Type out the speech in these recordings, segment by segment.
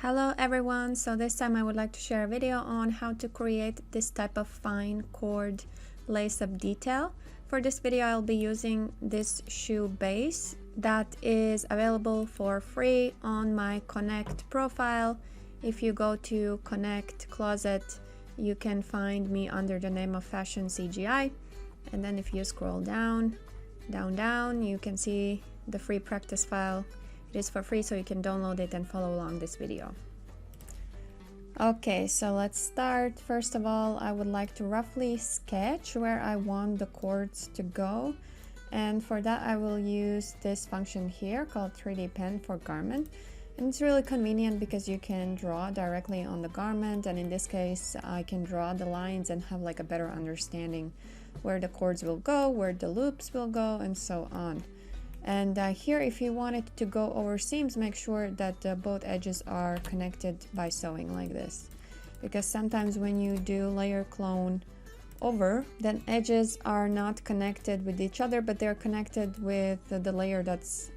Hello everyone, so this time I would like to share a video on how to create this type of fine cord lace-up detail. For this video I'll be using this shoe base that is available for free on my Connect profile. If you go to Connect Closet, you can find me under the name of Fashion CGI, and then if you scroll down, you can see the free practice file. It is for free, so you can download it and follow along this video. Okay, so let's start. First of all, I would like to roughly sketch where I want the cords to go. And for that, I will use this function here called 3D pen for garment. And it's really convenient because you can draw directly on the garment. And in this case, I can draw the lines and have like a better understanding where the cords will go, where the loops will go, and so on. And here, if you want it to go over seams, make sure that both edges are connected by sewing like this, because sometimes when you do layer clone over, then edges are not connected with each other, but they're connected with the layer that's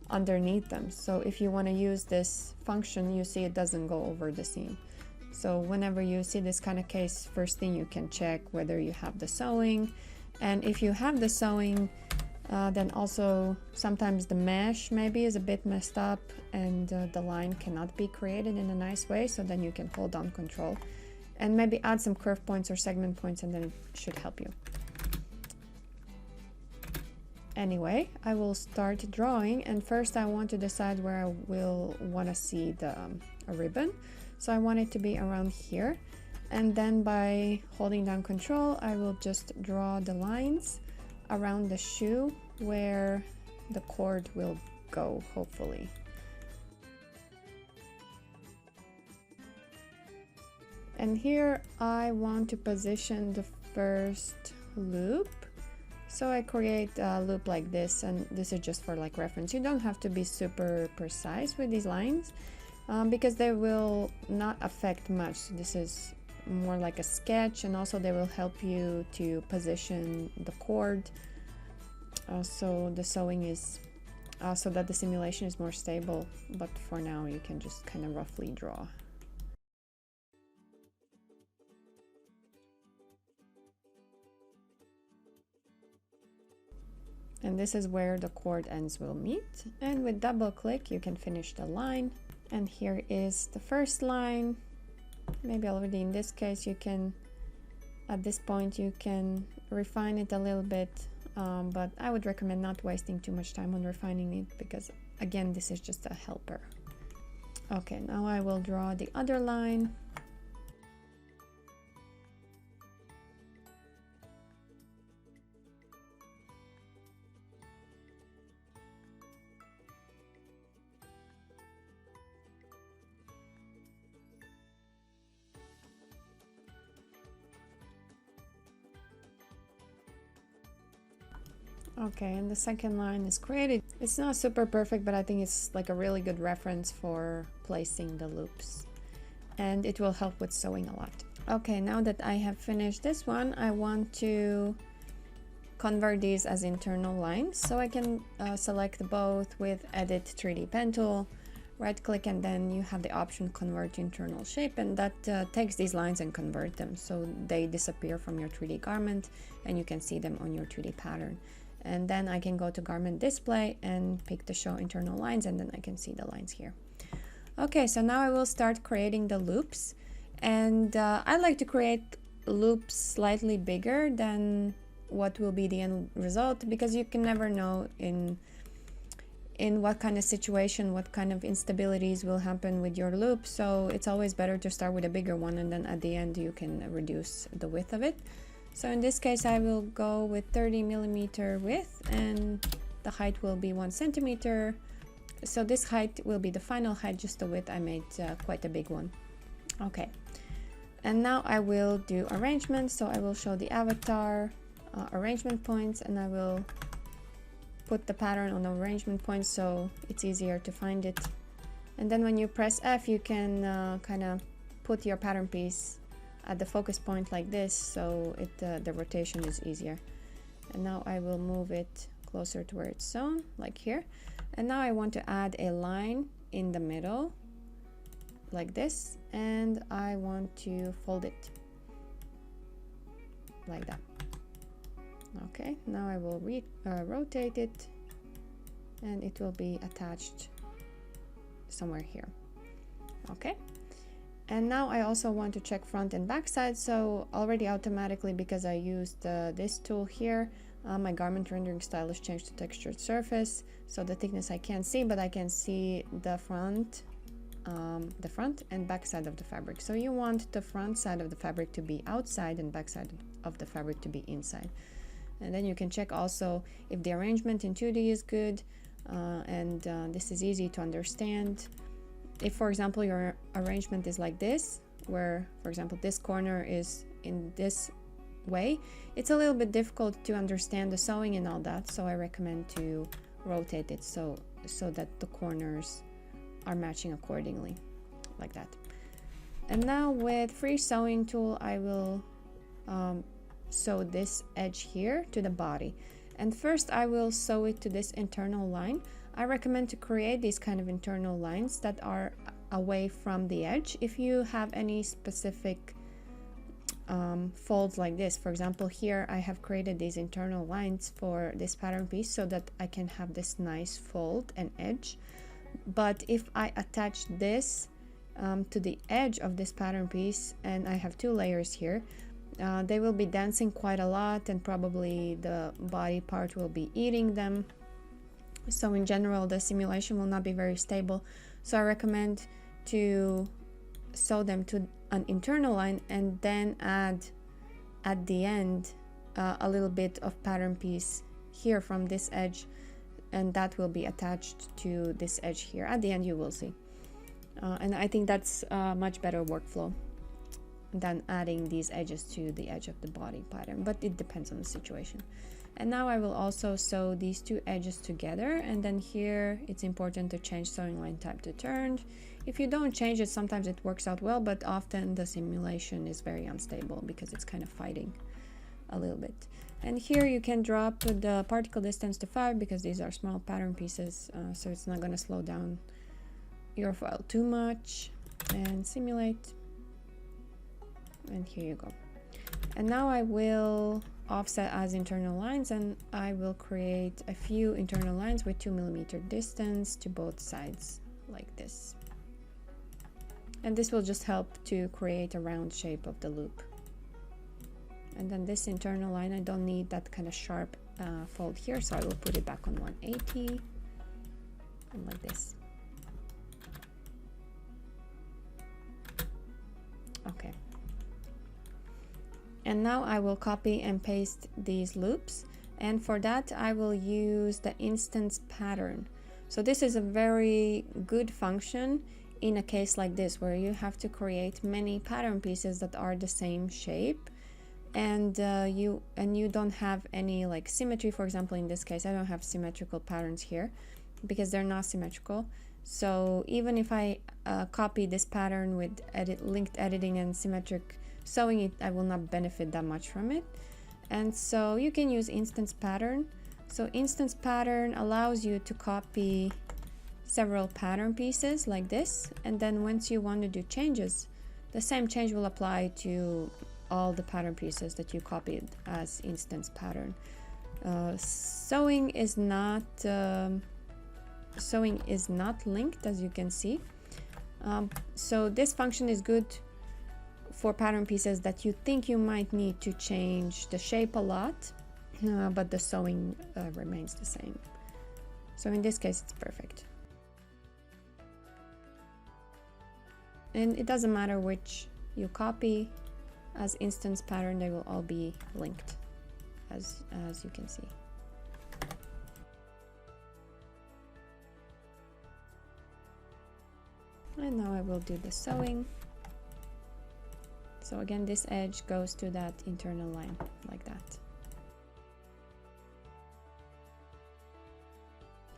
underneath them. So if you want to use this function, you see it doesn't go over the seam. So whenever you see this kind of case, first thing you can check whether you have the sewing, and if you have the sewing, then also sometimes the mesh maybe is a bit messed up and the line cannot be created in a nice way, so then you can hold down control and maybe add some curve points or segment points, and then it should help you. Anyway, I will start drawing, and first I want to decide where I will want to see the ribbon. So I want it to be around here, and then by holding down control I will just draw the lines around the shoe where the cord will go, hopefully. And here I want to position the first loop, so I create a loop like this, and this is just for like reference. You don't have to be super precise with these lines because they will not affect much. So this is more like a sketch, and also they will help you to position the cord so the sewing is so that the simulation is more stable. But for now you can just kind of roughly draw. And this is where the cord ends will meet, and with double click you can finish the line. And here is the first line. Maybe already in this case you can, at this point you can refine it a little bit, but I would recommend not wasting too much time on refining it, because again this is just a helper. Okay, now I will draw the other line. Okay, and the second line is created. It's not super perfect, but I think it's like a really good reference for placing the loops, and it will help with sewing a lot. Okay, now that I have finished this one, I want to convert these as internal lines. So I can select both with Edit 3D Pen tool, right click, and then you have the option Convert Internal Shape, and that takes these lines and convert them so they disappear from your 3D garment and you can see them on your 3D pattern. And then I can go to garment display and pick the show internal lines, and then I can see the lines here. Okay, so now I will start creating the loops, and I like to create loops slightly bigger than what will be the end result, because you can never know in what kind of situation, what kind of instabilities will happen with your loop. So it's always better to start with a bigger one, and then at the end you can reduce the width of it. So in this case I will go with 30mm width, and the height will be 1 centimeter. So this height will be the final height, just the width I made quite a big one. Okay, and now I will do arrangement. So I will show the avatar arrangement points, and I will put the pattern on the arrangement points so it's easier to find it. And then when you press F, you can kind of put your pattern piece at the focus point like this, so the rotation is easier. And now I will move it closer to where it's sewn, like here. And now I want to add a line in the middle like this, and I want to fold it like that. Okay, now I will rotate it, and it will be attached somewhere here. Okay, and now I also want to check front and back side. So already automatically, because I used this tool here, my garment rendering style is changed to textured surface, so the thickness I can't see, but I can see the front and back side of the fabric. So you want the front side of the fabric to be outside and back side of the fabric to be inside. And then you can check also if the arrangement in 2D is good, and this is easy to understand. If, for example, your arrangement is like this, where, for example, this corner is in this way, it's a little bit difficult to understand the sewing and all that, so I recommend to rotate it so that the corners are matching accordingly, like that. And now with free sewing tool, I will sew this edge here to the body, and first I will sew it to this internal line. I recommend to create these kind of internal lines that are away from the edge. If you have any specific folds like this, for example, here I have created these internal lines for this pattern piece so that I can have this nice fold and edge. But if I attach this to the edge of this pattern piece, and I have two layers here, they will be dancing quite a lot, and probably the body part will be eating them. So in general, the simulation will not be very stable. So I recommend to sew them to an internal line, and then add at the end a little bit of pattern piece here from this edge, and that will be attached to this edge here. At the end you will see, and I think that's a much better workflow than adding these edges to the edge of the body pattern, but it depends on the situation. And now I will also sew these two edges together, and then here it's important to change sewing line type to turned. If you don't change it, sometimes it works out well, but often the simulation is very unstable because it's kind of fighting a little bit. And here you can drop the particle distance to 5 because these are small pattern pieces, so it's not going to slow down your file too much. And simulate, and here you go. And now I will offset as internal lines, and I will create a few internal lines with 2mm distance to both sides like this. And this will just help to create a round shape of the loop. And then this internal line, I don't need that kind of sharp fold here, so I will put it back on 180 and like this. Okay. And now I will copy and paste these loops, and for that I will use the instance pattern. So this is a very good function in a case like this, where you have to create many pattern pieces that are the same shape, and you don't have any like symmetry. For example, in this case I don't have symmetrical patterns here because they're not symmetrical. So even if I copy this pattern with linked editing and symmetric sewing, it I will not benefit that much from it. And so you can use instance pattern. So instance pattern allows you to copy several pattern pieces like this, and then once you want to do changes, the same change will apply to all the pattern pieces that you copied as instance pattern. Sewing is not linked, as you can see. So this function is good for pattern pieces that you think you might need to change the shape a lot, but the sewing remains the same. So in this case it's perfect. And it doesn't matter which you copy as instance pattern, they will all be linked, as you can see. And now I will do the sewing. So again, this edge goes to that internal line like that.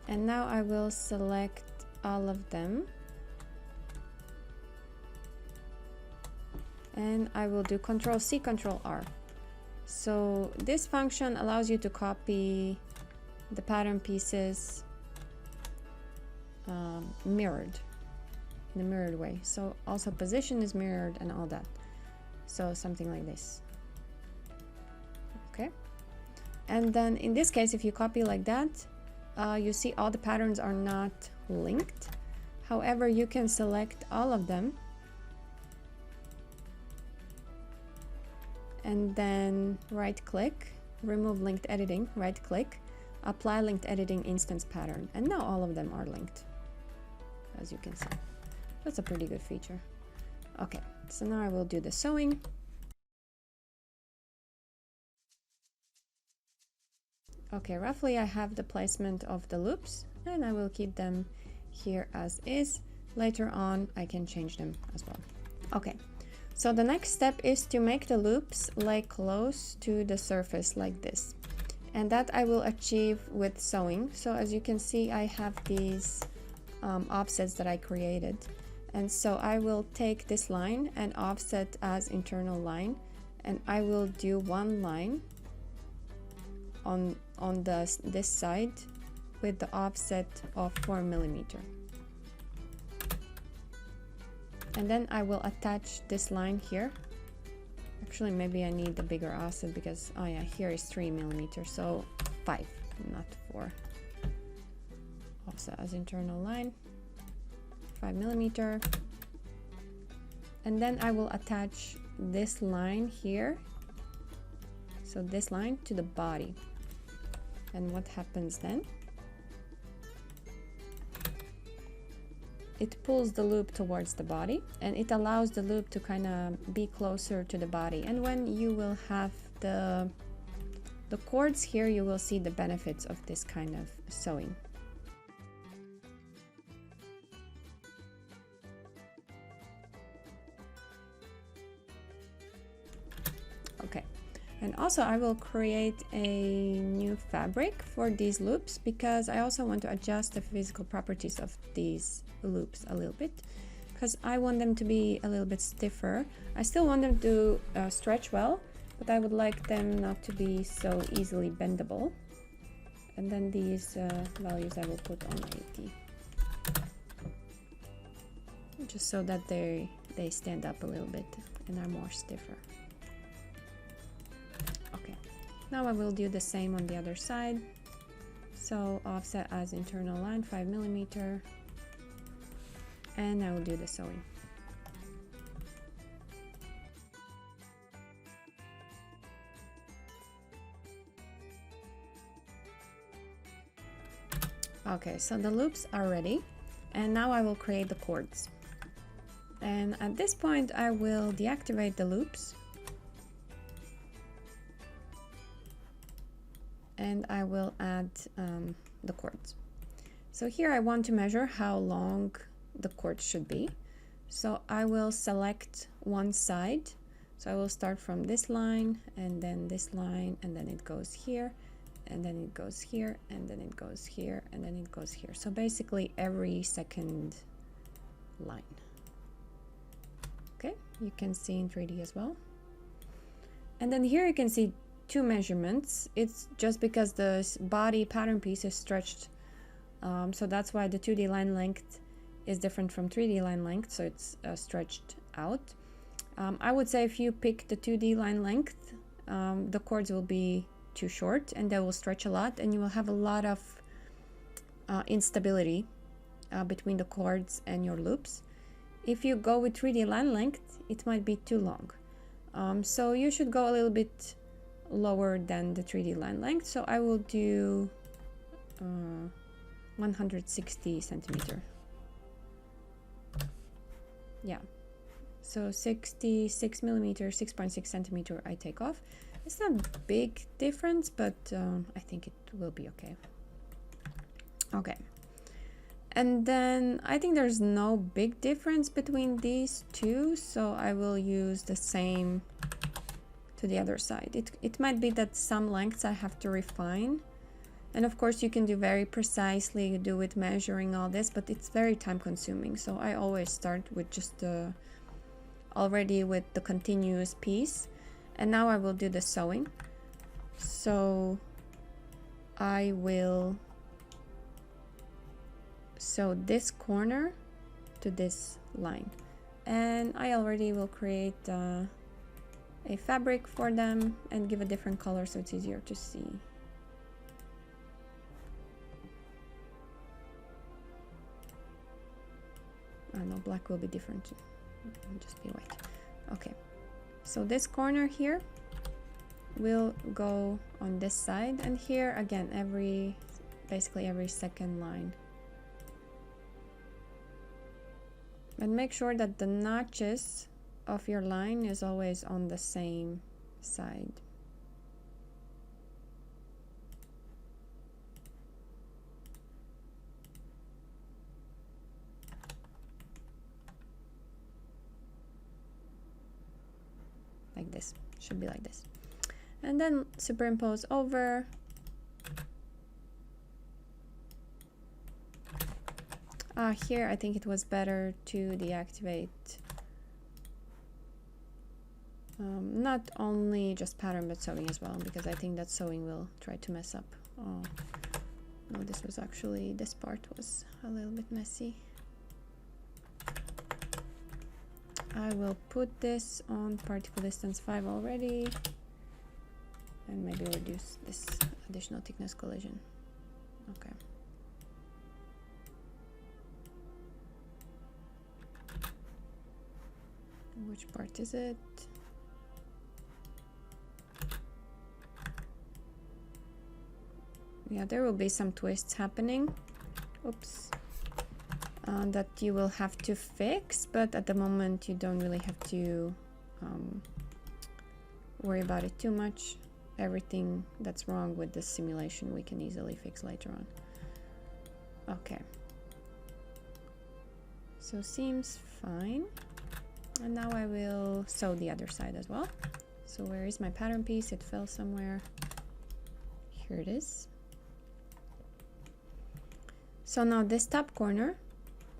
And now I will select all of them, and I will do Ctrl+C, Ctrl+R. So this function allows you to copy the pattern pieces mirrored. in a mirrored way. So also position is mirrored and all that. So something like this. Okay. And then in this case, if you copy like that, you see all the patterns are not linked. However, you can select all of them and then right click, remove linked editing, right click, apply linked editing instance pattern. And now all of them are linked, as you can see. That's a pretty good feature. Okay, so now I will do the sewing. Okay, roughly I have the placement of the loops and I will keep them here as is. Later on I can change them as well. Okay, so the next step is to make the loops lay close to the surface like this. And that I will achieve with sewing. So as you can see, I have these offsets that I created. And so I will take this line and offset as internal line. And I will do one line on this side with the offset of 4 millimeter. And then I will attach this line here. Actually, maybe I need the bigger offset because, oh yeah, here is 3 millimeter, so 5, not 4. Offset as internal line, 5 millimeter. And then I will attach this line here, so this line to the body. And what happens then? It pulls the loop towards the body and it allows the loop to kind of be closer to the body. And when you will have the cords here, you will see the benefits of this kind of sewing. Okay. And also I will create a new fabric for these loops because I also want to adjust the physical properties of these loops a little bit because I want them to be a little bit stiffer. I still want them to stretch well, but I would like them not to be so easily bendable. And then these values I will put on 80. Just so that they stand up a little bit and are more stiffer. Okay, now I will do the same on the other side. So offset as internal line, 5 millimeter. And I will do the sewing. Okay, so the loops are ready. And now I will create the cords. And at this point, I will deactivate the loops. And I will add the cords. So here I want to measure how long the cord should be. So I will select one side. So I will start from this line and then this line and then it goes here and then it goes here and then it goes here and then it goes here. So basically every second line. Okay, you can see in 3D as well. And then here you can see two measurements. It's just because the body pattern piece is stretched. So that's why the 2D line length is different from 3D line length, so it's stretched out. I would say if you pick the 2D line length, the cords will be too short and they will stretch a lot and you will have a lot of instability between the cords and your loops. If you go with 3D line length, it might be too long. So you should go a little bit lower than the 3D line length. So I will do 160 centimeter. Yeah, so 66 millimeter, 6.6 centimeter I take off. It's not a big difference, but I think it will be okay. Okay, and then I think there's no big difference between these two, so I will use the same to the other side. It might be that some lengths I have to refine. And of course you can do very precisely, do with measuring all this, but it's very time consuming. So I always start with just already with the continuous piece. And now I will do the sewing. So I will sew this corner to this line. And I already will create a fabric for them and give a different color so it's easier to see. Oh no, black will be different too. It'll just be white. Okay, so this corner here will go on this side, and here again basically every second line. And make sure that the notches of your line is always on the same side. Like this, should be like this. And then superimpose over. Here I think it was better to deactivate not only just pattern but sewing as well, because I think that sewing will try to mess up. Oh no, this part was a little bit messy. I will put this on particle distance 5 already, and maybe reduce this additional thickness collision. Okay. Which part is it? Yeah, there will be some twists happening. Oops. That you will have to fix, but at the moment you don't really have to worry about it too much. Everything that's wrong with this simulation we can easily fix later on. Okay. So seems fine. And now I will sew the other side as well. So where is my pattern piece? It fell somewhere. Here it is. So now this top corner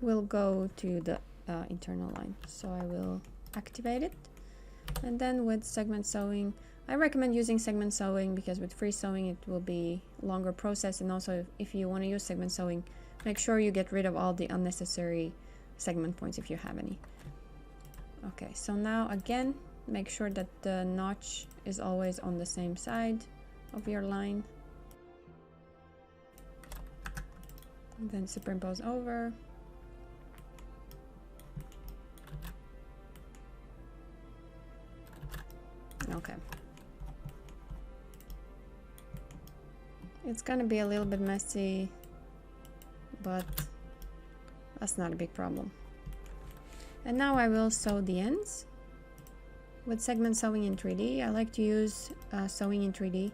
will go to the internal line. So I will activate it. And then with segment sewing, I recommend using segment sewing because with free sewing it will be longer process. And also if you want to use segment sewing, make sure you get rid of all the unnecessary segment points if you have any. Okay, so now again, make sure that the notch is always on the same side of your line. And then superimpose over. Okay. It's gonna be a little bit messy, but that's not a big problem. And now I will sew the ends with segment sewing in 3D. I like to use sewing in 3D.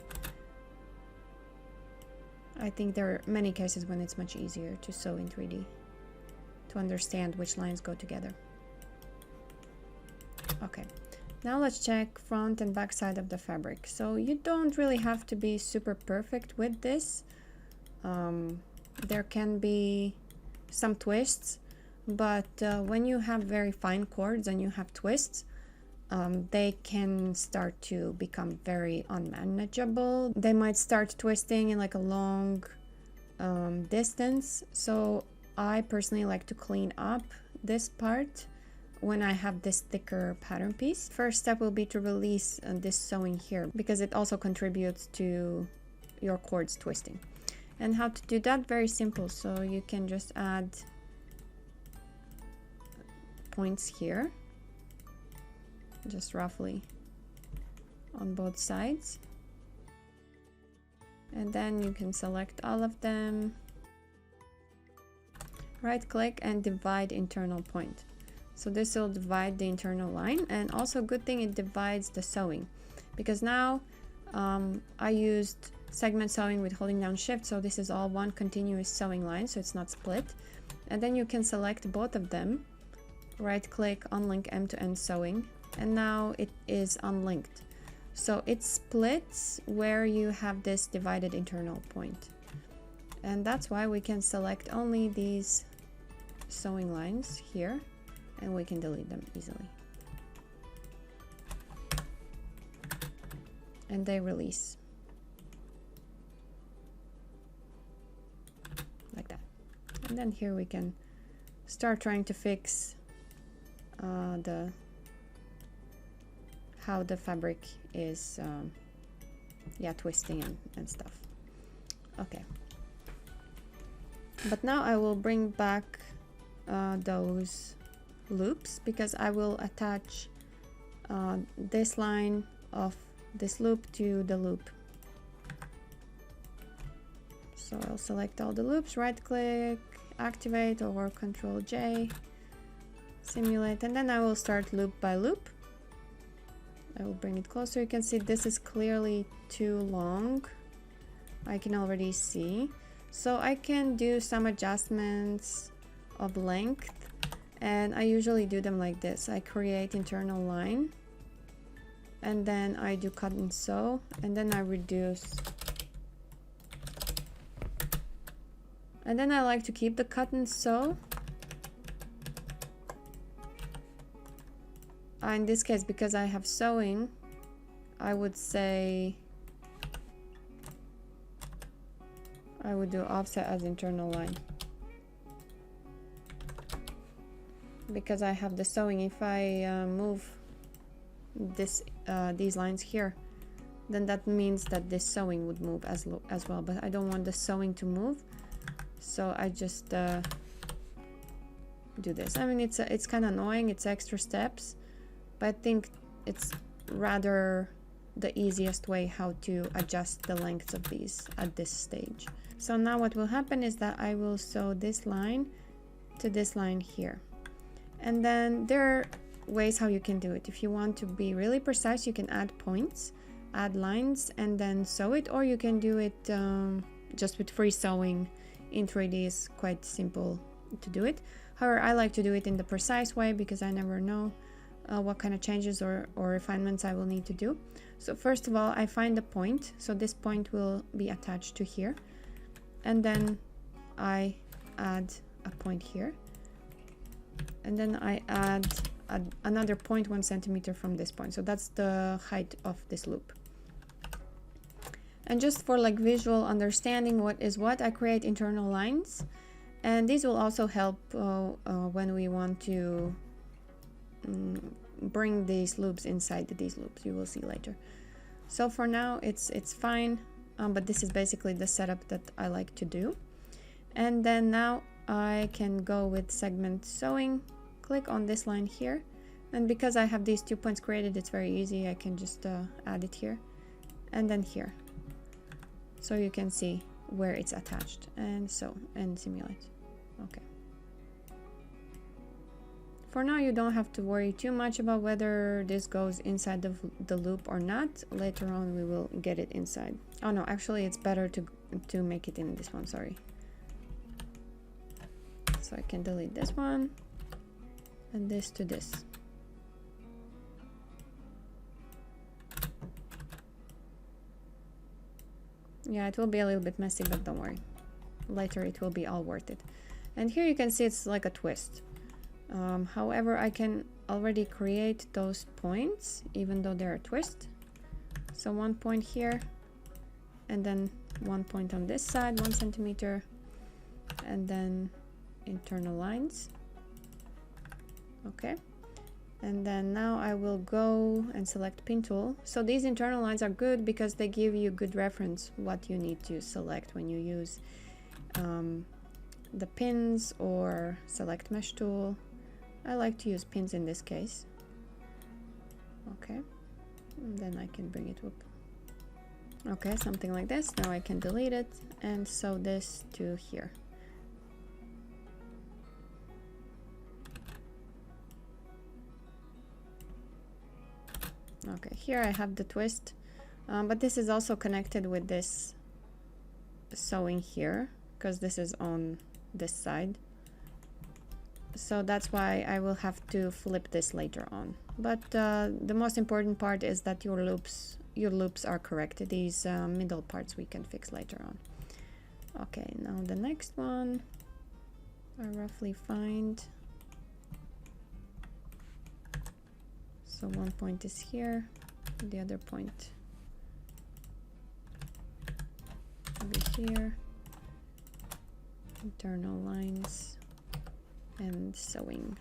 I think there are many cases when it's much easier to sew in 3D to understand which lines go together. Okay, now let's check front and back side of the fabric. So you don't really have to be super perfect with this. There can be some twists, but when you have very fine cords and you have twists, they can start to become very unmanageable. They might start twisting in like a long distance. So I personally like to clean up this part when I have this thicker pattern piece. First step will be to release this sewing here because it also contributes to your cords twisting. And how to do that? Very simple. So you can just add points here, just roughly on both sides, and then you can select all of them, right click and divide internal point. So this will divide the internal line, and also good thing it divides the sewing, because now I used segment sewing with holding down shift, so this is all one continuous sewing line, so it's not split. And then you can select both of them, right click, unlink end-to-end sewing, and now it is unlinked. So it splits where you have this divided internal point. And that's why we can select only these sewing lines here, and we can delete them easily. And they release. Like that. And then here we can start trying to fix how the fabric is yeah, twisting and stuff. Okay, but now I will bring back those loops, because I will attach this line of this loop to the loop. So I'll select all the loops, right click, activate, or Control J, simulate, and then I will start loop by loop. I will bring it closer. You can see this is clearly too long. I can already see. So I can do some adjustments of length, and I usually do them like this. I create internal line, and then I do cut and sew, and then I reduce. And then I like to keep the cut and sew. In this case, because I have sewing, I would say I would do offset as internal line, because I have the sewing. If I move these lines here, then that means that this sewing would move as well, but I don't want the sewing to move, so I just do this. I mean, it's kind of annoying, it's extra steps, but I think it's rather the easiest way how to adjust the lengths of these at this stage. So now what will happen is that I will sew this line to this line here. And then there are ways how you can do it. If you want to be really precise, you can add points, add lines, and then sew it, or you can do it just with free sewing in 3D. Is quite simple to do it. However, I like to do it in the precise way, because I never know what kind of changes or refinements I will need to do. So first of all, I find the point. So this point will be attached to here. And then I add a point here. And then I add another 0.1 centimeter from this point. So that's the height of this loop. And just for like visual understanding what is what, I create internal lines. And these will also help when we want to bring these loops inside these loops. You will see later. So for now it's fine, but this is basically the setup that I like to do. And then now I can go with segment sewing, click on this line here, and because I have these 2 points created, it's very easy. I can just add it here and then here, so you can see where it's attached, and sew and simulate. Okay. For now, you don't have to worry too much about whether this goes inside the loop or not. Later on, we will get it inside. Oh no, actually it's better to make it in this one, sorry. So I can delete this one and this to this. Yeah, it will be a little bit messy, but don't worry. Later it will be all worth it. And here you can see it's like a twist. However, I can already create those points even though they're a twist. So 1 point here, and then 1 point on this side, 1 centimeter, and then internal lines. Okay, and then now I will go and select pin tool. So these internal lines are good because they give you good reference what you need to select when you use the pins, or select mesh tool. I like to use pins in this case. Okay, and then I can bring it up. Okay, something like this. Now I can delete it and sew this to here. Okay, here I have the twist, but this is also connected with this sewing here, because this is on this side. So that's why I will have to flip this later on. But the most important part is that your loops are correct. These middle parts we can fix later on. Okay, now the next one I roughly find. So 1 point is here, the other point will be here. Internal lines and sewing.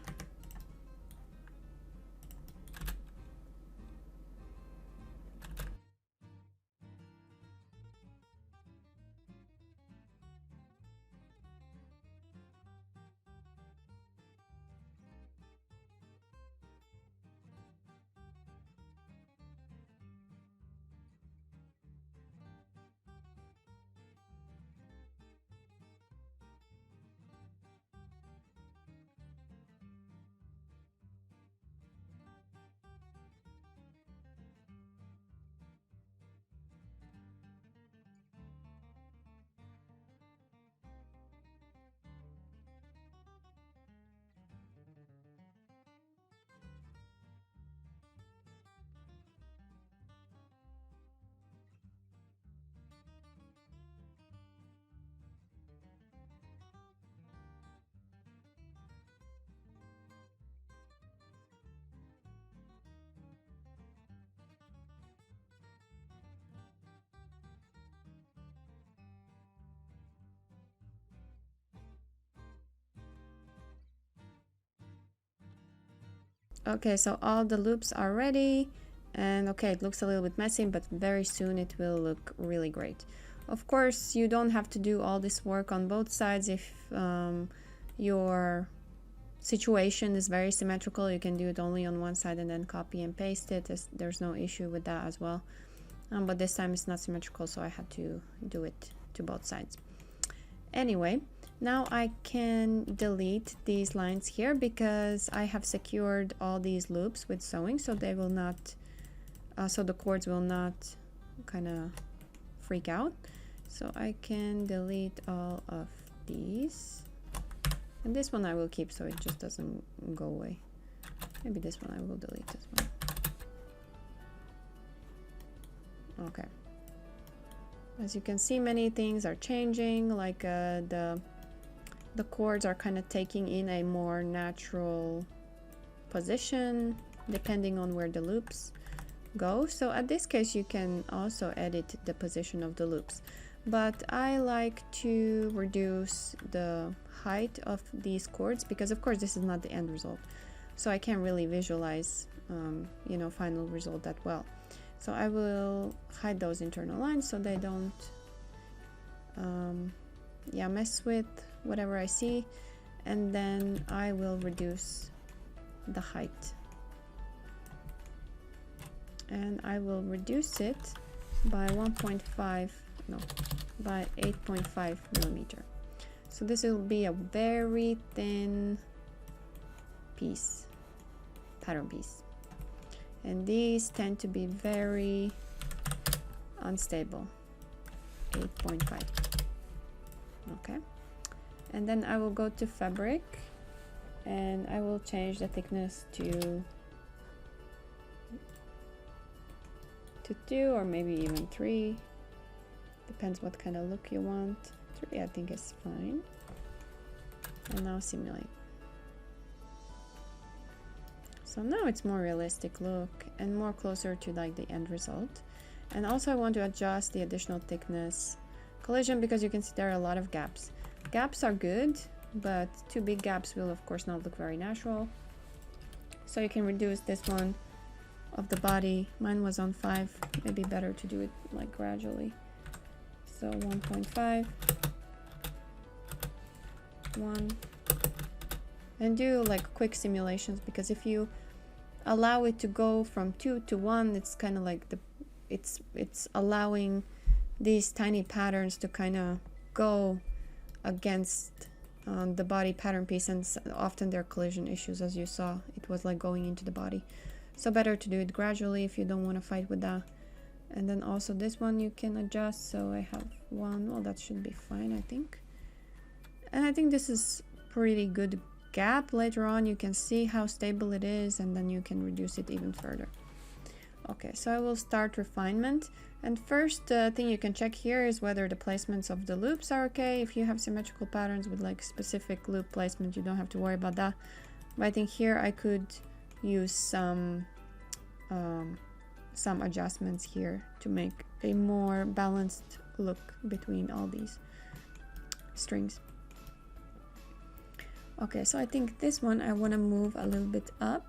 Okay, so all the loops are ready, and okay, it looks a little bit messy, but very soon it will look really great. Of course, you don't have to do all this work on both sides. If your situation is very symmetrical, you can do it only on one side and then copy and paste it. There's no issue with that as well. But this time it's not symmetrical, so I had to do it to both sides. Anyway, now I can delete these lines here because I have secured all these loops with sewing, so they will not, so the cords will not kind of freak out. So I can delete all of these, and this one I will keep so it just doesn't go away. Maybe this one I will delete as well. Okay. As you can see, many things are changing, like the cords are kind of taking in a more natural position depending on where the loops go. So at this case you can also edit the position of the loops, but I like to reduce the height of these cords because of course this is not the end result, so I can't really visualize you know, final result that well. So I will hide those internal lines so they don't yeah, mess with whatever I see, and then I will reduce the height, and I will reduce it by 8.5 millimeter. So this will be a very thin piece, pattern piece. And these tend to be very unstable. 8.5. Okay. And then I will go to fabric and I will change the thickness to 2 or maybe even 3. Depends what kind of look you want. 3 I think is fine. And now simulate. So now it's more realistic look and more closer to like the end result. And also I want to adjust the additional thickness collision because you can see there are a lot of gaps. Gaps are good, but too big gaps will of course not look very natural. So you can reduce this one of the body. Mine was on 5, maybe better to do it like gradually. So 1.5, 1, and do like quick simulations, because if you allow it to go from 2 to 1, it's kind of like it's allowing these tiny patterns to kind of go against the body pattern piece, and often there are collision issues. As you saw, it was like going into the body. So better to do it gradually if you don't want to fight with that. And then also this one you can adjust. So I have 1, well that should be fine I think. And I think this is pretty good gap. Later on you can see how stable it is, and then you can reduce it even further. Okay, so I will start refinement, and first thing you can check here is whether the placements of the loops are okay. If you have symmetrical patterns with like specific loop placement, you don't have to worry about that. But I think here I could use some adjustments here to make a more balanced look between all these strings. Okay, so I think this one I want to move a little bit up.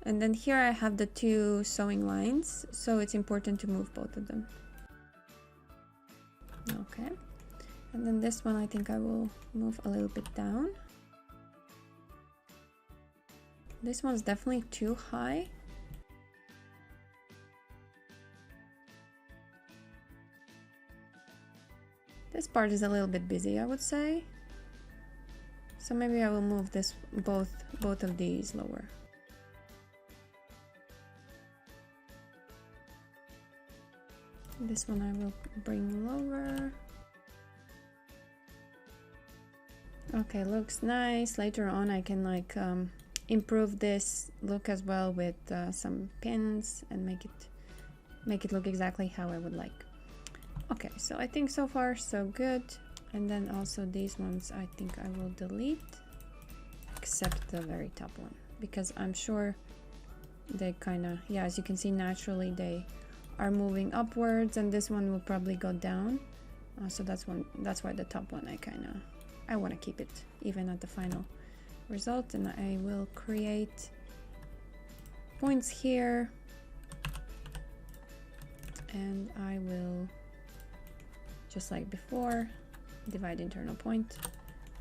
And then here I have the 2 sewing lines, so it's important to move both of them. Okay, and then this one I think I will move a little bit down. This one's definitely too high. This part is a little bit busy, I would say. So maybe I will move this both of these lower. This one I will bring lower. Okay, looks nice. Later on I can like improve this look as well with some pins and make it look exactly how I would like. Okay, so I think so far so good. And then also these ones I think I will delete, except the very top one, because I'm sure they kind of, yeah, as you can see naturally they are moving upwards, and this one will probably go down. So that's why the top one I want to keep it even at the final result, and I will create points here, and I will, just like before, divide internal point,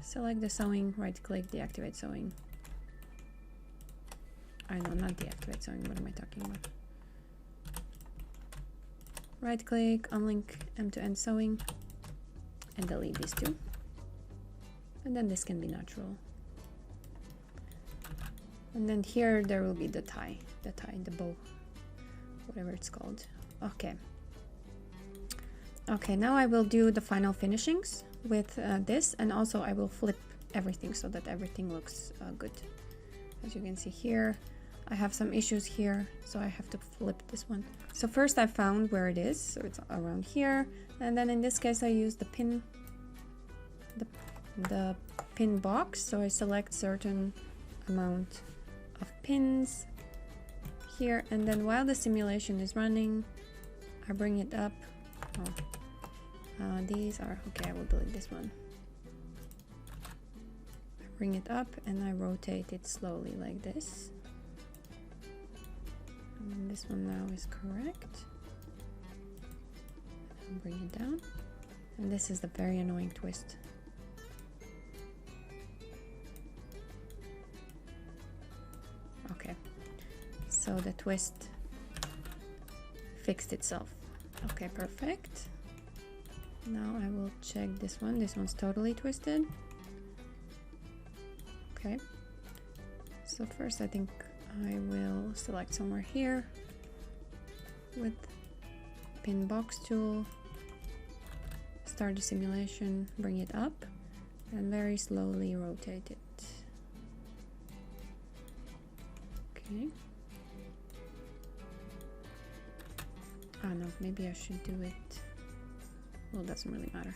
select the sewing, right click, deactivate sewing. I know, not deactivate sewing, what am I talking about? Right click, unlink end-to-end sewing, and delete these two. And then this can be natural. And then here there will be the tie, the bow, whatever it's called. Okay. Okay, now I will do the final finishings with this, and also I will flip everything so that everything looks good. As you can see here, I have some issues here, so I have to flip this one. So first I found where it is, so it's around here, and then in this case I use the pin box, so I select certain amount of pins here, and then while the simulation is running, I bring it up. These are okay. I will delete this one. I bring it up and I rotate it slowly like this, and then this one now is correct. I'll bring it down, and this is the very annoying twist. Okay, so the twist fixed itself. Okay, perfect. Now I will check this one. This one's totally twisted. Okay, so first I think I will select somewhere here with pin box tool, start the simulation, bring it up, and very slowly rotate it. Okay. Oh no, maybe I should do it. Well, it doesn't really matter.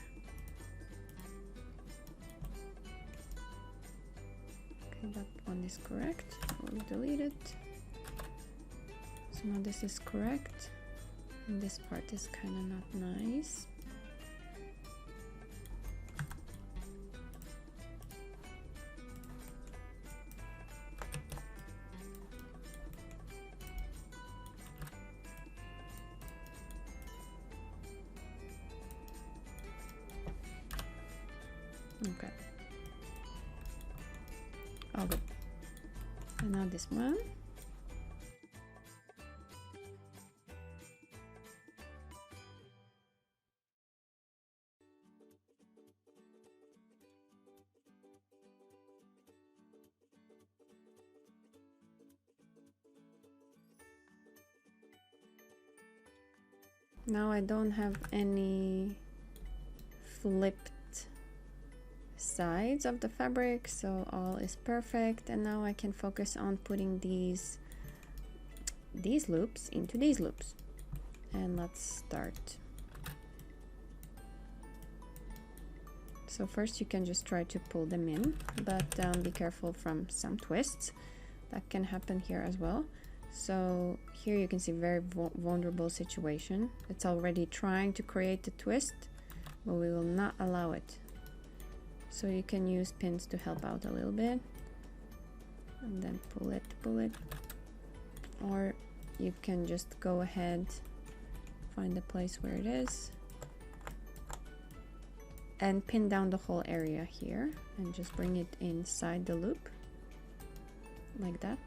Okay, that one is correct. We'll delete it. So now this is correct. And this part is kind of not nice. Okay. All good. And now this one. Now I don't have any flipped sides of the fabric, so all is perfect, and now I can focus on putting these loops into these loops. And let's start. So first you can just try to pull them in, but be careful from some twists that can happen here as well. So here you can see very vulnerable situation. It's already trying to create the twist, but we will not allow it. So you can use pins to help out a little bit, and then pull it, or you can just go ahead, find the place where it is, and pin down the whole area here, and just bring it inside the loop, like that.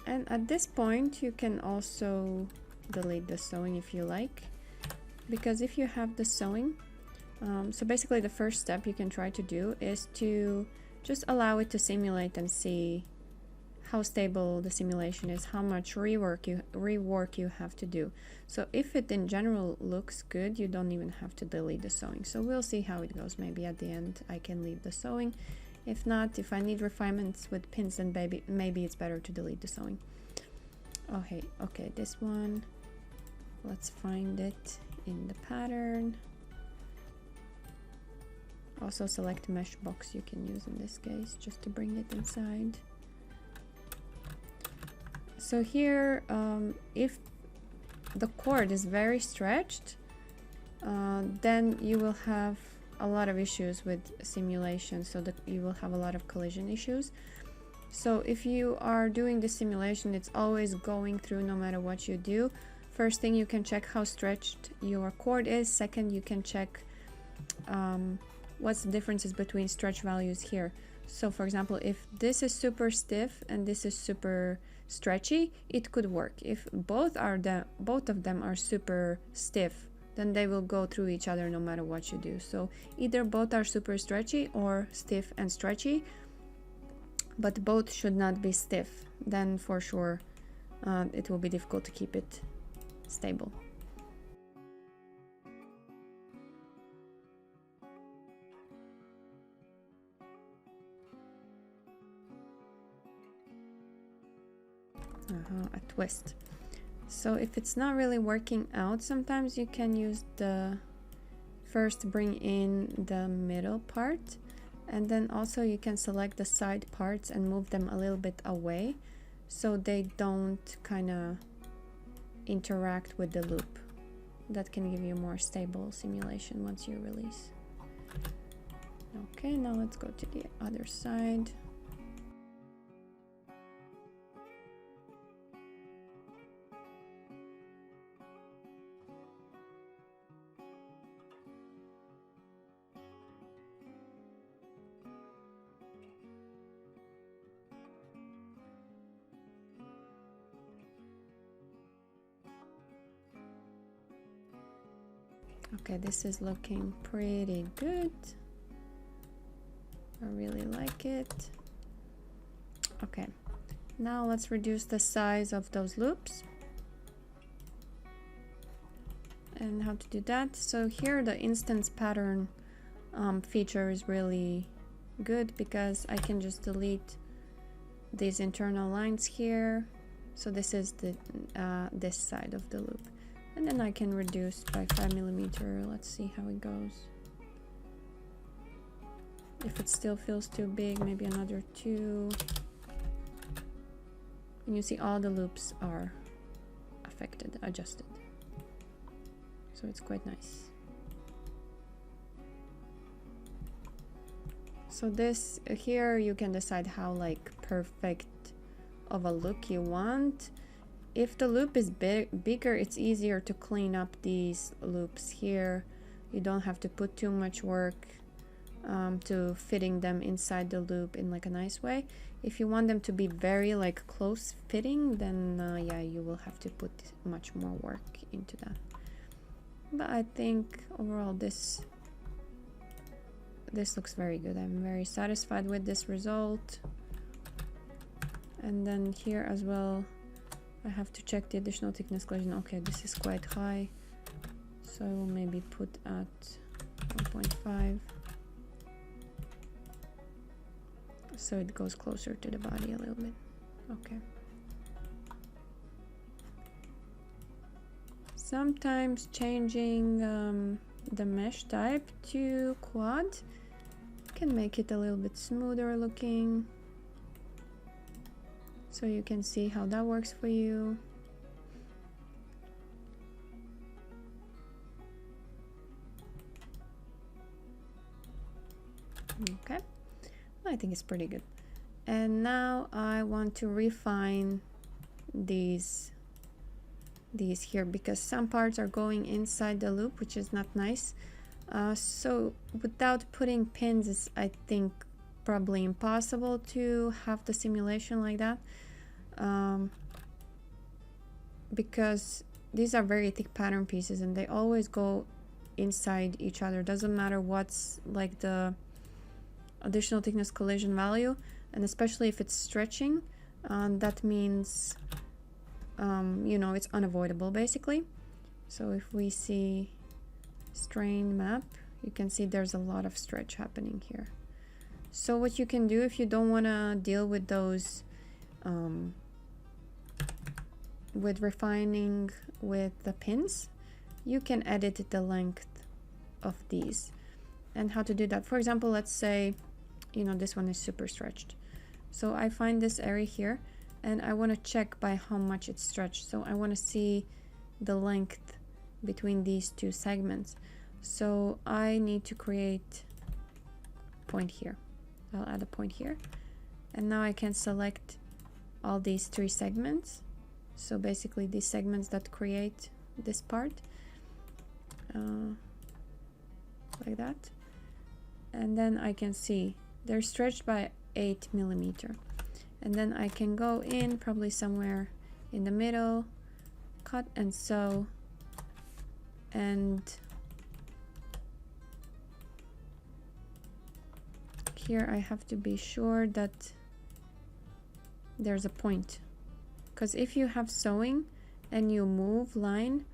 And at this point you can also delete the sewing if you like, because if you have the sewing, so basically the first step you can try to do is to just allow it to simulate and see how stable the simulation is, how much rework you have to do. So if it in general looks good, you don't even have to delete the sewing. So we'll see how it goes. Maybe at the end I can leave the sewing. If not, if I need refinements with pins, then maybe it's better to delete the sewing. Okay, this one, let's find it in the pattern. Also select mesh box you can use in this case, just to bring it inside. So here, if the cord is very stretched, then you will have a lot of issues with simulation, so that you will have a lot of collision issues. So if you are doing the simulation, it's always going through no matter what you do. First thing, you can check how stretched your cord is. Second, you can check what's the differences between stretch values here. So for example, if this is super stiff and this is super stretchy, it could work. If both of them are super stiff, then they will go through each other no matter what you do. So either both are super stretchy or stiff and stretchy, but both should not be stiff. Then for sure it will be difficult to keep it stable. A twist. So if it's not really working out, sometimes you can use the first bring in the middle part, and then also you can select the side parts and move them a little bit away so they don't kind of interact with the loop. That can give you more stable simulation once you release. Okay, now let's go to the other side. Okay, this is looking pretty good. I really like it. Okay, now let's reduce the size of those loops. And how to do that? So here the instance pattern feature is really good because I can just delete these internal lines here. So this is the this side of the loop. And then I can reduce by 5mm. Let's see how it goes. If it still feels too big, maybe another 2. And you see all the loops are affected, adjusted. So it's quite nice. So this here, you can decide how like perfect of a look you want. If the loop is bigger, it's easier to clean up these loops here. You don't have to put too much work to fitting them inside the loop in like a nice way. If you want them to be very like close fitting, then yeah, you will have to put much more work into that. But I think overall this looks very good. I'm very satisfied with this result. And then here as well, I have to check the additional thickness collision. Okay, this is quite high, so I will maybe put at 1.5 so it goes closer to the body a little bit. Okay. Sometimes changing the mesh type to quad can make it a little bit smoother looking. So you can see how that works for you. Okay, I think it's pretty good. And now I want to refine these here because some parts are going inside the loop, which is not nice. So without putting pins, it's, I think, probably impossible to have the simulation like that, because these are very thick pattern pieces and they always go inside each other. Doesn't matter what's like the additional thickness collision value, and especially if it's stretching, that means you know, it's unavoidable basically. So if we see strain map, you can see there's a lot of stretch happening here. So what you can do if you don't want to deal with those with refining with the pins, you can edit the length of these. And how to do that, for example, let's say, you know, this one is super stretched, so I find this area here and I want to check by how much it's stretched. So I want to see the length between these two segments. So I need to create a point here. I'll add a point here. And now I can select all these 3 segments. So basically these segments that create this part. Like that. And then I can see they're stretched by 8 millimeter. And then I can go in probably somewhere in the middle, cut and sew, and here I have to be sure that there's a point, because if you have sewing and you move line,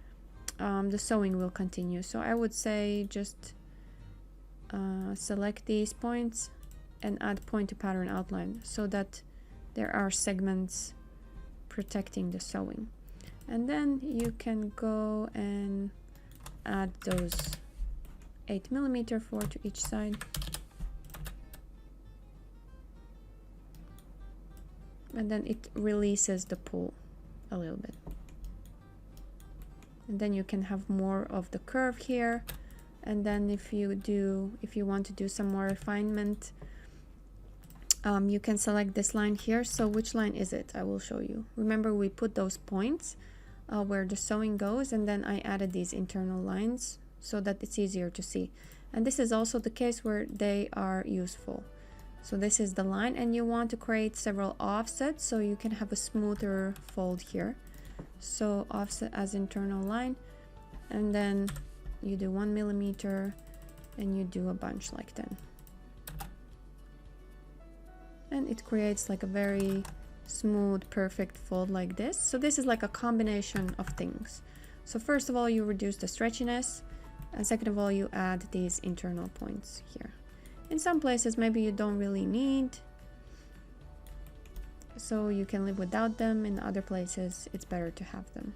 the sewing will continue. So I would say just select these points and add point to pattern outline so that there are segments protecting the sewing. And then you can go and add those 8 millimeter, 4 to each side. And then it releases the pull a little bit. And then you can have more of the curve here. And then if you want to do some more refinement, you can select this line here. So which line is it? I will show you. Remember, we put those points where the sewing goes, and then I added these internal lines so that it's easier to see. And this is also the case where they are useful. So this is the line, and you want to create several offsets so you can have a smoother fold here. So offset as internal line, and then you do 1 millimeter and you do a bunch like 10. And it creates like a very smooth, perfect fold like this. So this is like a combination of things. So first of all, you reduce the stretchiness, and second of all, you add these internal points here. In some places, maybe you don't really need, so you can live without them. In other places, it's better to have them.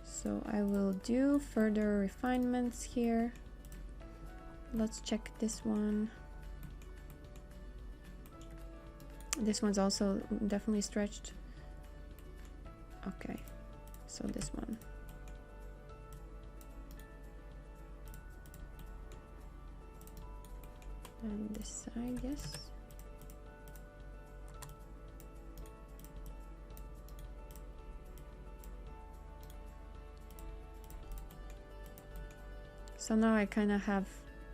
So I will do further refinements here. Let's check this one. This one's also definitely stretched. Okay, so this one. And this side, yes. So now I kind of have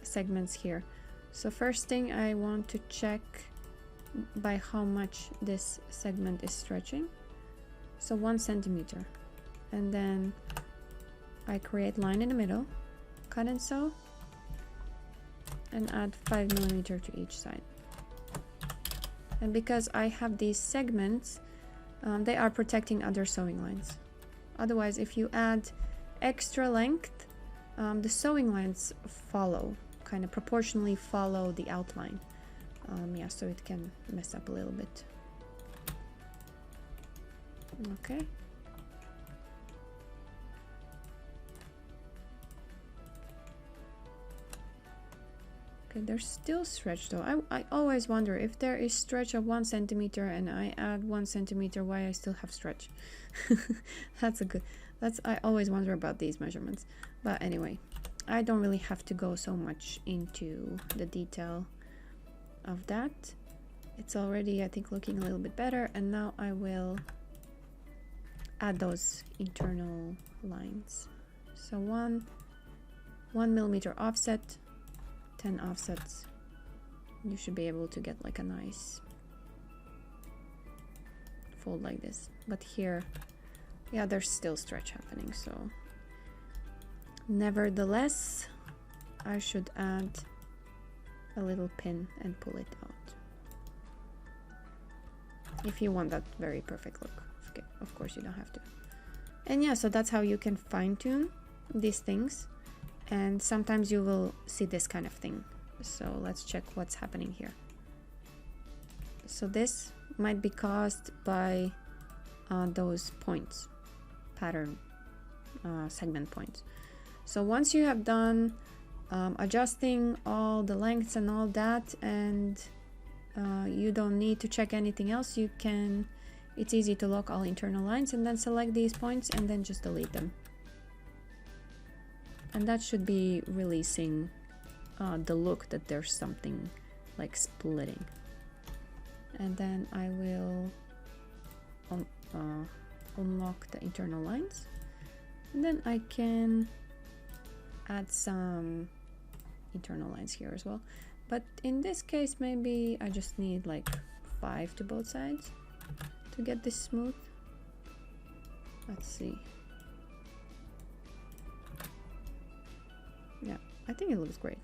segments here. So first thing, I want to check by how much this segment is stretching. So 1 centimeter. And then I create line in the middle, cut and sew, and add 5 millimeter to each side. And because I have these segments, they are protecting other sewing lines. Otherwise, if you add extra length, the sewing lines follow, kind of proportionally follow the outline. Yeah, so it can mess up a little bit. Okay. Okay, they're still stretched though. I always wonder if there is stretch of 1 centimeter and I add 1 centimeter, why I still have stretch. I always wonder about these measurements. But anyway, I don't really have to go so much into the detail of that. It's already, I think, looking a little bit better. And now I will add those internal lines. So 1 millimeter offset, 10 offsets. You should be able to get like a nice fold like this. But here, yeah, there's still stretch happening. So nevertheless, I should add a little pin and pull it out. If you want that very perfect look. Okay, of course you don't have to. And yeah, so that's how you can fine-tune these things. And sometimes you will see this kind of thing. So let's check what's happening here. So this might be caused by those points, pattern segment points. So once you have done adjusting all the lengths and all that, and you don't need to check anything else, it's easy to lock all internal lines and then select these points and then just delete them. and that should be releasing the look that there's something like splitting. And then I will unlock the internal lines, and then I can add some internal lines here as well, but in this case maybe I just need like 5 to both sides to get this smooth. Let's see. Yeah, I think it looks great.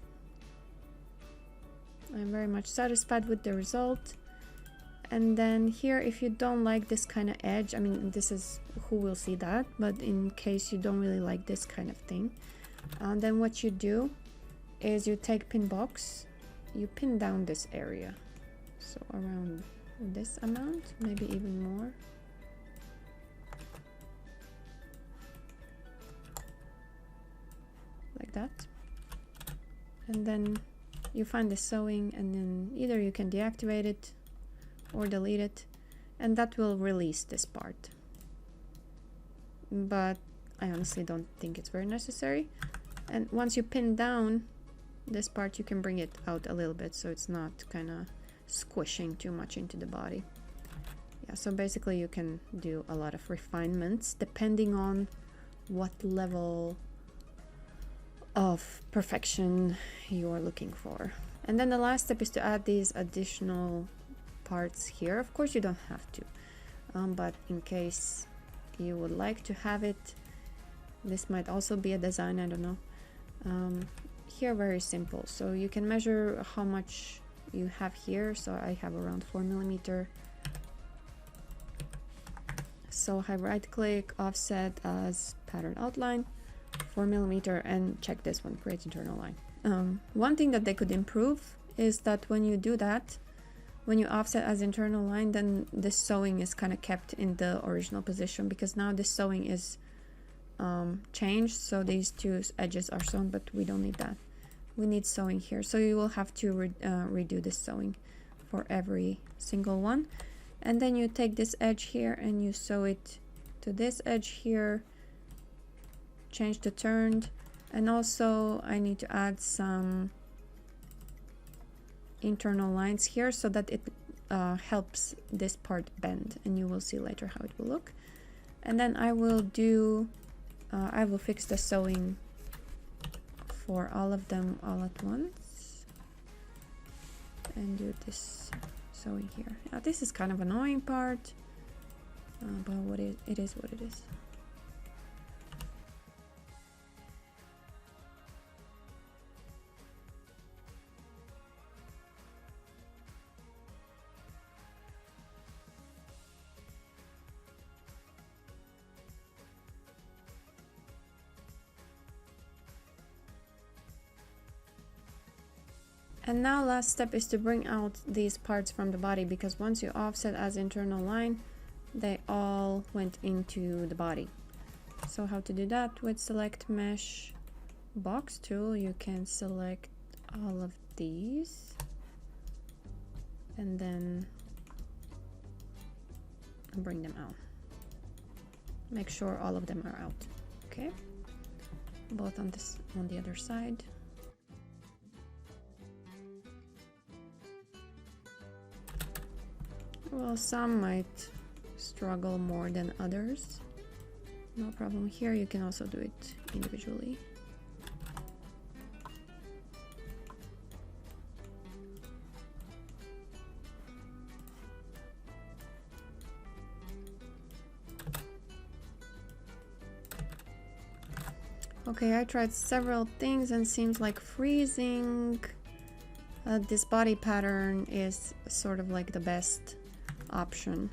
I'm very much satisfied with the result. And then here, if you don't like this kind of edge, I mean, this is who will see that, but in case you don't really like this kind of thing, then what you do is you take pin box, you pin down this area, so around this amount, maybe even more. Like that. And then you find the sewing, and then either you can deactivate it or delete it, and that will release this part. But I honestly don't think it's very necessary. And once you pin down this part, you can bring it out a little bit so it's not kind of squishing too much into the body. Yeah, so basically you can do a lot of refinements depending on what level of perfection you are looking for. And then the last step is to add these additional parts here. Of course you don't have to, but in case you would like to have it, this might also be a design, I don't know. Here very simple, so you can measure how much you have here. So I have around 4mm, so I right click, offset as pattern outline, 4mm, and check this one, create internal line. One thing that they could improve is that when you do that, when you offset as internal line, then this sewing is kind of kept in the original position, because now this sewing is changed, so these two edges are sewn, but we don't need that. We need sewing here, so you will have to redo this sewing for every single one. And then you take this edge here and you sew it to this edge here, change the turned, and also I need to add some internal lines here so that it helps this part bend, and you will see later how it will look. And then I will do I will fix the sewing for all of them all at once and do this sewing here. Now this is kind of annoying part, but it is what it is. And now last step is to bring out these parts from the body, because once you offset as internal line, they all went into the body. So how to do that? With select mesh box tool, you can select all of these and then bring them out. Make sure all of them are out. Okay, both on the other side. Well, some might struggle more than others. No problem here, you can also do it individually. Okay, I tried several things and seems like freezing this body pattern is sort of like the best option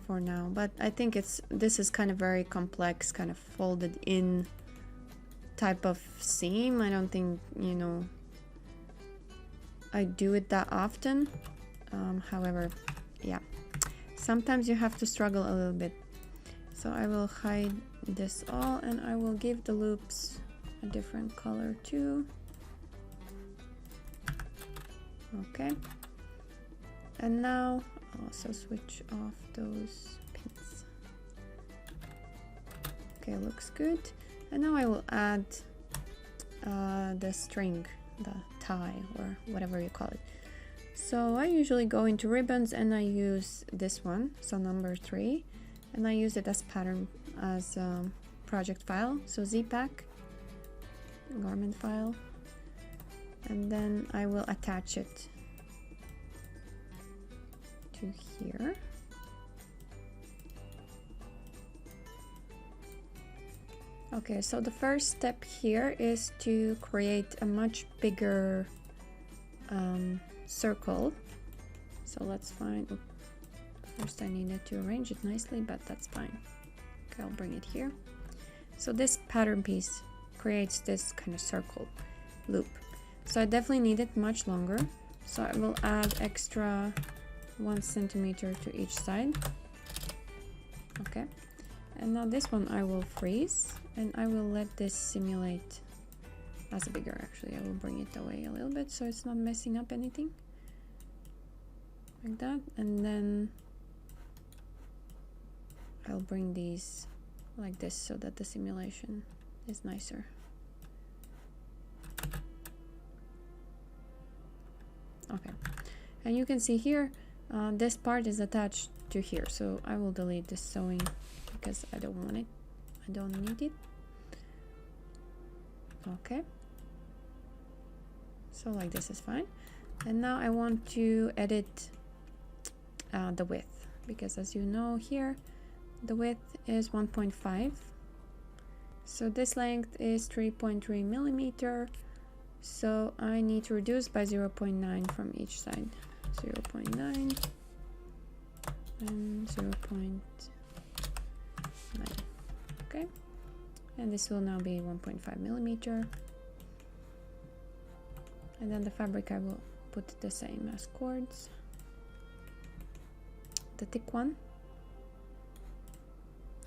for now, but I think this is kind of very complex, kind of folded in type of seam. I don't think, you know, I do it that often. However, yeah, sometimes you have to struggle a little bit. So I will hide this all and I will give the loops a different color too. Okay, and now I'll also switch off those pins. Okay, looks good. And now I will add the string, the tie, or whatever you call it. So I usually go into ribbons and I use this one, so number 3, and I use it as pattern, as project file, so zpack garment file, and then I will attach it to here. Okay, so the first step here is to create a much bigger circle. So let's find, first I needed to arrange it nicely, but that's fine. Okay, I'll bring it here. So this pattern piece creates this kind of circle loop. So I definitely need it much longer. So I will add extra 1 centimeter to each side. Okay. And now this one I will freeze, and I will let this simulate as bigger. Actually, I will bring it away a little bit so it's not messing up anything. Like that. And then I'll bring these like this so that the simulation is nicer. Okay. And you can see here, this part is attached to here. So I will delete this sewing because I don't want it. I don't need it. Okay. So like this is fine. And now I want to edit the width, because as you know here, the width is 1.5. So this length is 3.3 millimeter. So I need to reduce by 0.9 from each side. 0.9 and 0.9. Okay, and this will now be 1.5 millimeter. And then the fabric I will put the same as cords, the thick one,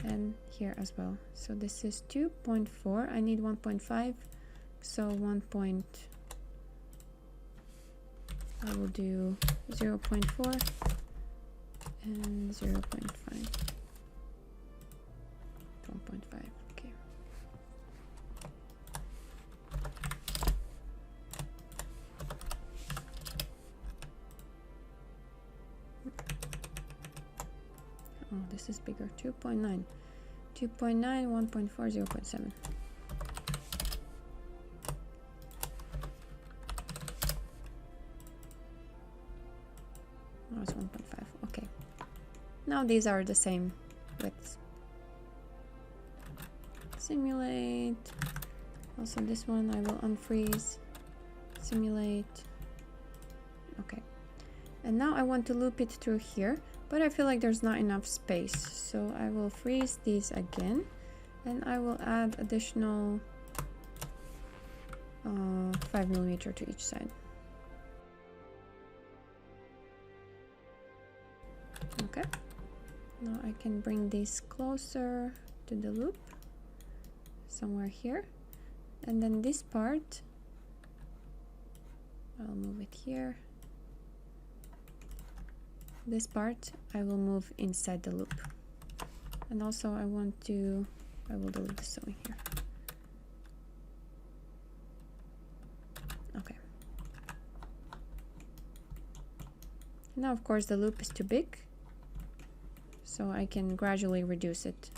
and here as well. So this is 2.4. I need 1.5, so I will do 0.4 and 0.5. 1.5. Okay. Oh, this is bigger. 2.9. 2.9, 1.4, 0.7. Oh, it's 1.5. Okay. Now these are the same widths. Simulate. Also this one I will unfreeze. Simulate. Okay. And now I want to loop it through here, but I feel like there's not enough space. So I will freeze these again, and I will add additional 5 millimeter to each side. Okay. Now I can bring these closer to the loop, somewhere here, and then this part I'll move it here. This part I will move inside the loop, and also I will delete the sewing here. Okay. Now of course the loop is too big, so I can gradually reduce it.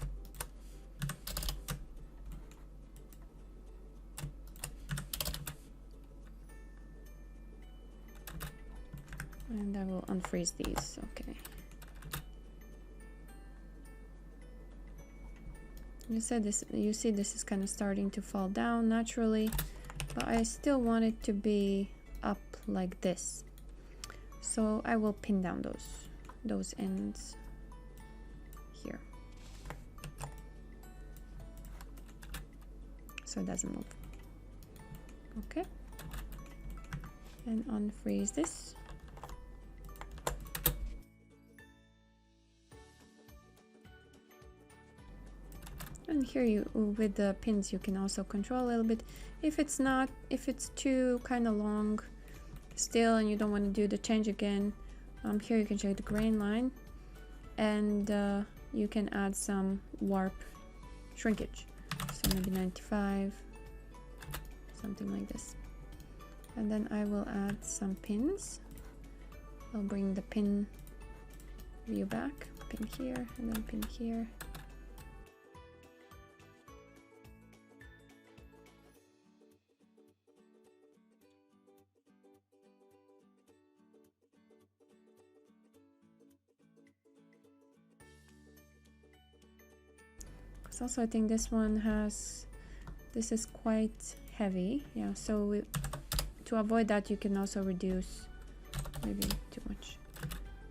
And I will unfreeze these. Okay. You see this is kind of starting to fall down naturally, but I still want it to be up like this. So I will pin down those ends here, so it doesn't move. Okay. And unfreeze this. And here with the pins you can also control a little bit. If it's too kind of long still and you don't want to do the change again, here you can check the grain line, and you can add some warp shrinkage. So maybe 95, something like this. And then I will add some pins. I'll bring the pin view back, pin here, and then pin here. Because also I think this one has, this is quite heavy, yeah, so to avoid that you can also reduce, maybe too much,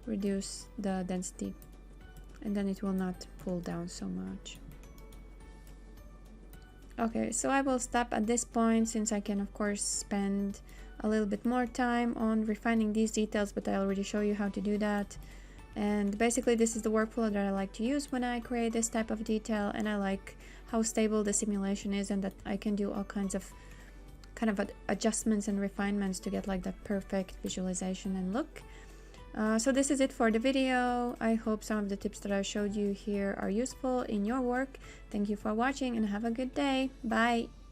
reduce the density, and then it will not pull down so much. Okay, so I will stop at this point, since I can of course spend a little bit more time on refining these details, but I already show you how to do that. And basically this is the workflow that I like to use when I create this type of detail, and I like how stable the simulation is, and that I can do all kinds of adjustments and refinements to get like that perfect visualization and look. So this is it for the video. I hope some of the tips that I showed you here are useful in your work. Thank you for watching and have a good day. Bye!